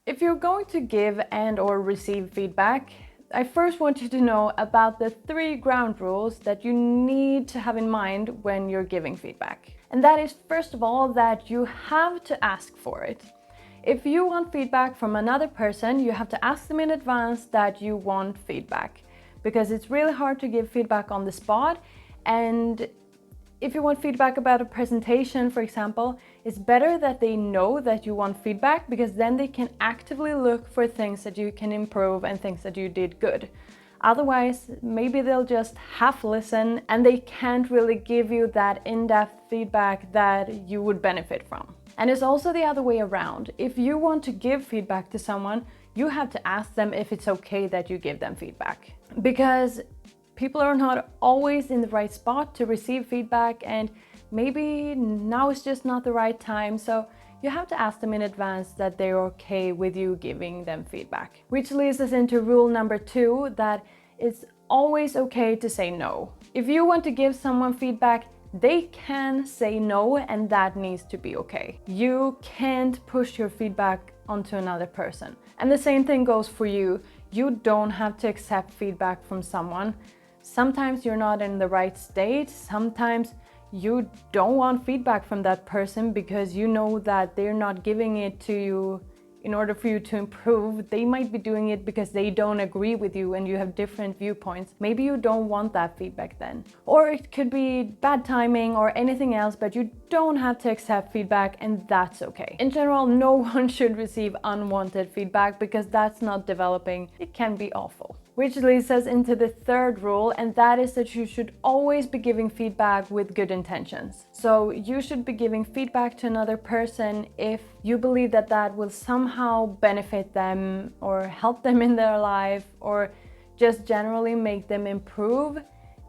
If you're going to give and or receive feedback, I first want you to know about the 3 ground rules that you need to have in mind when you're giving feedback. And that is, first of all, that you have to ask for it. If you want feedback from another person, you have to ask them in advance that you want feedback, because it's really hard to give feedback on the spot. And if you want feedback about a presentation, for example, it's better that they know that you want feedback, because then they can actively look for things that you can improve and things that you did good. Otherwise, maybe they'll just half listen and they can't really give you that in-depth feedback that you would benefit from. And it's also the other way around. If you want to give feedback to someone, you have to ask them if it's okay that you give them feedback. Because people are not always in the right spot to receive feedback, and maybe now is just not the right time. So you have to ask them in advance that they're okay with you giving them feedback. Which leads us into rule number 2, that it's always okay to say no. If you want to give someone feedback, they can say no, and that needs to be okay. You can't push your feedback onto another person. And the same thing goes for you. You don't have to accept feedback from someone. Sometimes you're not in the right state. Sometimes you don't want feedback from that person because you know that they're not giving it to you in order for you to improve. They might be doing it because they don't agree with you and you have different viewpoints. Maybe you don't want that feedback then. Or it could be bad timing or anything else, but you don't have to accept feedback, and that's okay. In general, no one should receive unwanted feedback because that's not developing. It can be awful. Which leads us into the 3rd rule, and that is that you should always be giving feedback with good intentions. So you should be giving feedback to another person if you believe that that will somehow benefit them or help them in their life, or just generally make them improve.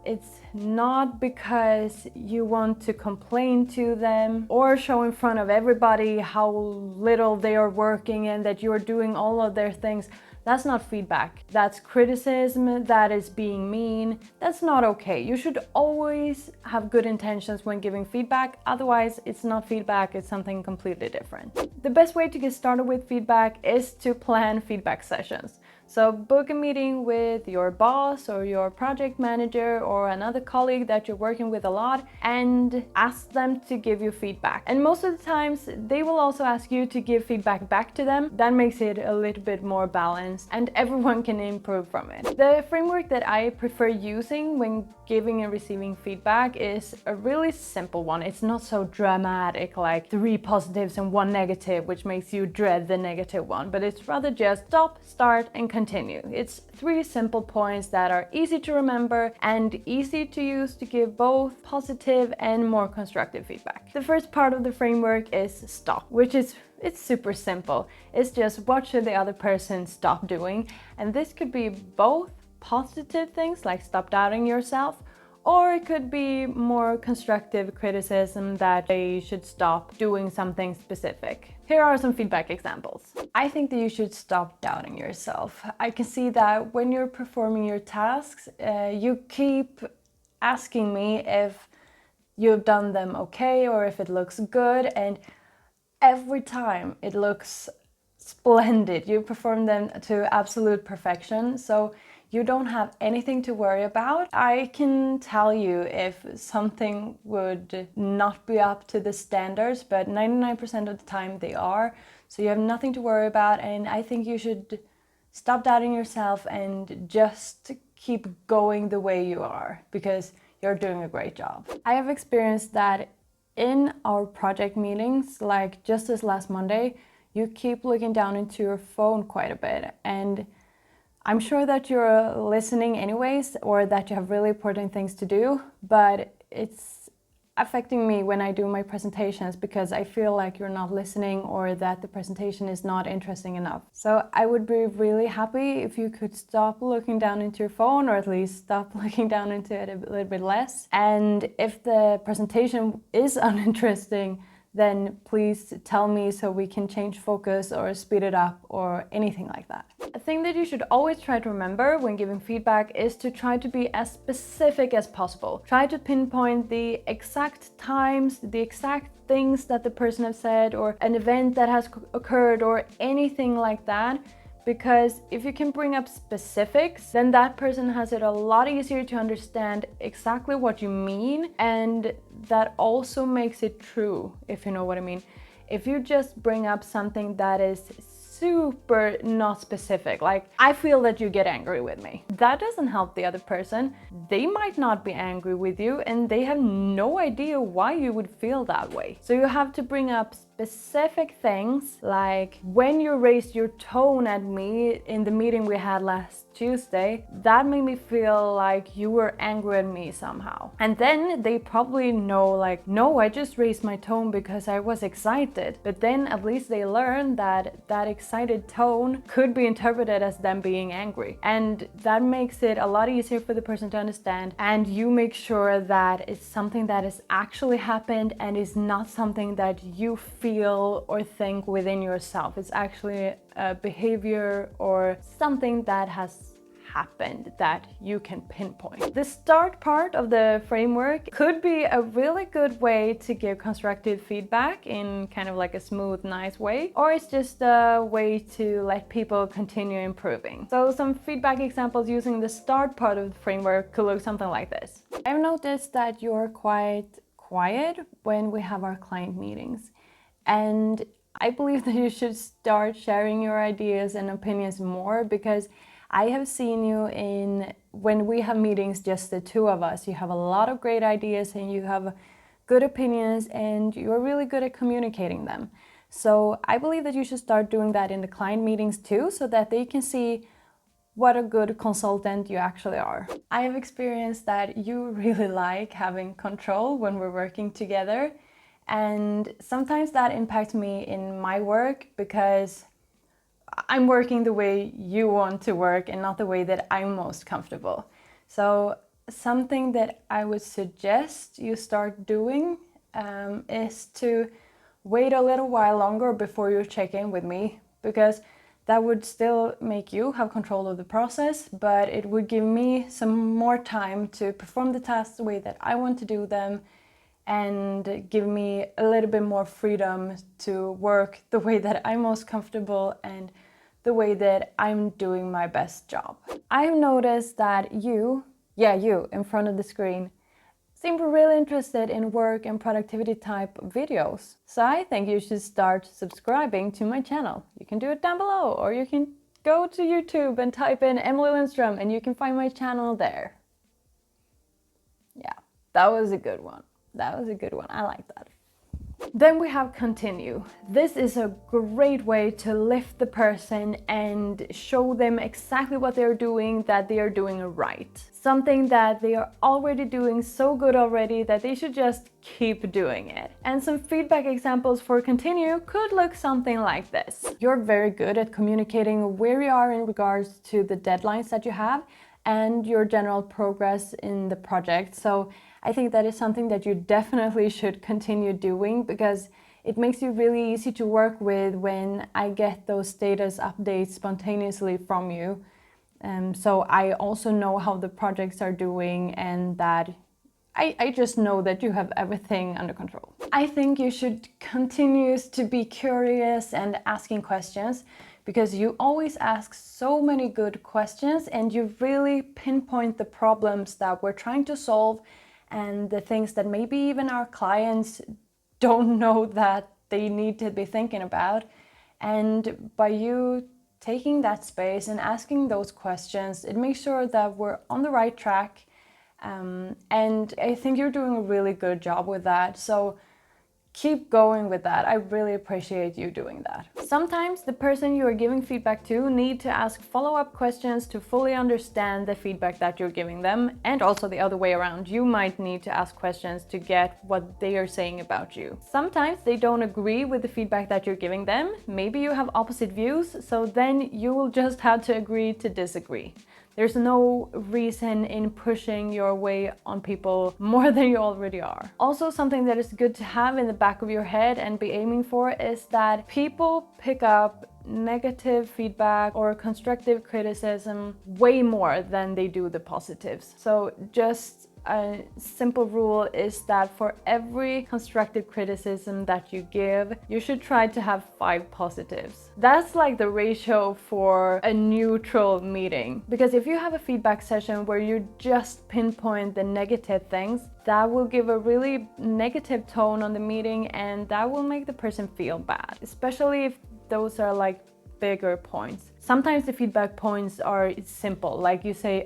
It's not because you want to complain to them or show in front of everybody how little they are working and that you're doing all of their things. That's not feedback. That's criticism. That is being mean. That's not okay. You should always have good intentions when giving feedback. Otherwise, it's not feedback, it's something completely different. The best way to get started with feedback is to plan feedback sessions. So book a meeting with your boss or your project manager or another colleague that you're working with a lot and ask them to give you feedback. And most of the times they will also ask you to give feedback back to them. That makes it a little bit more balanced and everyone can improve from it. The framework that I prefer using when giving and receiving feedback is a really simple one. It's not so dramatic like 3 positives and 1 negative, which makes you dread the negative one, but it's rather just stop, start, and continue. It's 3 simple points that are easy to remember and easy to use to give both positive and more constructive feedback. The first part of the framework is stop, which is it's super simple. It's just what should the other person stop doing, and this could be both positive things like stop doubting yourself, or it could be more constructive criticism that they should stop doing something specific. Here are some feedback examples. I think that you should stop doubting yourself. I can see that when you're performing your tasks, you keep asking me if you've done them okay or if it looks good, and every time it looks splendid. You perform them to absolute perfection, so you don't have anything to worry about. I can tell you if something would not be up to the standards, but 99% of the time they are. So you have nothing to worry about, and I think you should stop doubting yourself and just keep going the way you are, because you're doing a great job. I have experienced that in our project meetings, like just this last Monday, you keep looking down into your phone quite a bit, and I'm sure that you're listening anyways, or that you have really important things to do, but it's affecting me when I do my presentations because I feel like you're not listening or that the presentation is not interesting enough. So I would be really happy if you could stop looking down into your phone, or at least stop looking down into it a little bit less. And if the presentation is uninteresting, then please tell me so we can change focus or speed it up or anything like that. A thing that you should always try to remember when giving feedback is to try to be as specific as possible. Try to pinpoint the exact times, the exact things that the person has said, or an event that has occurred, or anything like that. Because if you can bring up specifics, then that person has it a lot easier to understand exactly what you mean, and that also makes it true, if you know what I mean. If you just bring up something that is super not specific, like I feel that you get angry with me, that doesn't help the other person. They might not be angry with you and they have no idea why you would feel that way. So you have to bring up specific things, like when you raised your tone at me in the meeting we had last Tuesday, that made me feel like you were angry at me somehow. And then they probably know, like, no, I just raised my tone because I was excited. But then at least they learn that that excited tone could be interpreted as them being angry. And that makes it a lot easier for the person to understand. And you make sure that it's something that has actually happened and is not something that you feel or think within yourself. It's actually a behavior or something that has happened that you can pinpoint. The start part of the framework could be a really good way to give constructive feedback in kind of like a smooth, nice way, or it's just a way to let people continue improving. So some feedback examples using the start part of the framework could look something like this. I've noticed that you're quite quiet when we have our client meetings, and I believe that you should start sharing your ideas and opinions more, because I have seen you when we have meetings, just the two of us, you have a lot of great ideas and you have good opinions and you're really good at communicating them. So I believe that you should start doing that in the client meetings too, so that they can see what a good consultant you actually are. I have experienced that you really like having control when we're working together, and sometimes that impacts me in my work because I'm working the way you want to work and not the way that I'm most comfortable. So something that I would suggest you start doing is to wait a little while longer before you check in with me, because that would still make you have control of the process, but it would give me some more time to perform the tasks the way that I want to do them, and give me a little bit more freedom to work the way that I'm most comfortable and the way that I'm doing my best job. I've noticed that you in front of the screen, seem really interested in work and productivity type videos. So I think you should start subscribing to my channel. You can do it down below, or you can go to YouTube and type in Emelie Lindström and you can find my channel there. Yeah, that was a good one. That was a good one. I like that. Then we have continue. This is a great way to lift the person and show them exactly what they're doing, that they are doing right. Something that they are already doing so good already that they should just keep doing it. And some feedback examples for continue could look something like this. You're very good at communicating where you are in regards to the deadlines that you have and your general progress in the project. So I think that is something that you definitely should continue doing, because it makes you really easy to work with when I get those status updates spontaneously from you. So I also know how the projects are doing, and that I just know that you have everything under control. I think you should continue to be curious and asking questions, because you always ask so many good questions and you really pinpoint the problems that we're trying to solve and the things that maybe even our clients don't know that they need to be thinking about. And by you taking that space and asking those questions, it makes sure that we're on the right track. And I think you're doing a really good job with that. So keep going with that. I really appreciate you doing that. Sometimes the person you are giving feedback to need to ask follow-up questions to fully understand the feedback that you're giving them, and also the other way around. You might need to ask questions to get what they are saying about you. Sometimes they don't agree with the feedback that you're giving them. Maybe you have opposite views, so then you will just have to agree to disagree. There's no reason in pushing your way on people more than you already are. Also, something that is good to have in the back of your head and be aiming for is that people pick up negative feedback or constructive criticism way more than they do the positives. So just a simple rule is that for every constructive criticism that you give, you should try to have 5 positives. That's like the ratio for a neutral meeting. Because if you have a feedback session where you just pinpoint the negative things, that will give a really negative tone on the meeting, and that will make the person feel bad, especially if those are like bigger points. Sometimes the feedback points are simple, like you say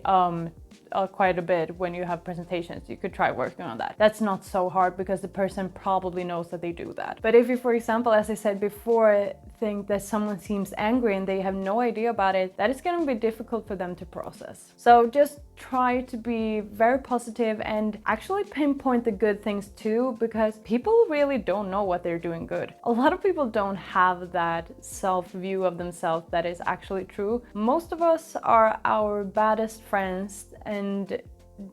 quite a bit when you have presentations. You could try working on that. That's not so hard because the person probably knows that they do that. But if you, for example, as I said before, think that someone seems angry and they have no idea about it, that is going to be difficult for them to process. So just try to be very positive and actually pinpoint the good things too, because people really don't know what they're doing good. A lot of people don't have that self-view of themselves that is actually true. Most of us are our baddest friends and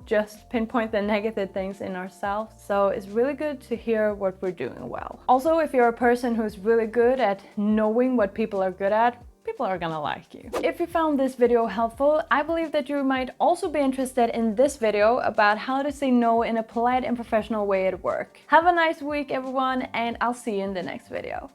just pinpoint the negative things in ourselves. So it's really good to hear what we're doing well. Also, if you're a person who's really good at knowing what people are good at, people are gonna like you. If you found this video helpful, I believe that you might also be interested in this video about how to say no in a polite and professional way at work. Have a nice week, everyone, and I'll see you in the next video.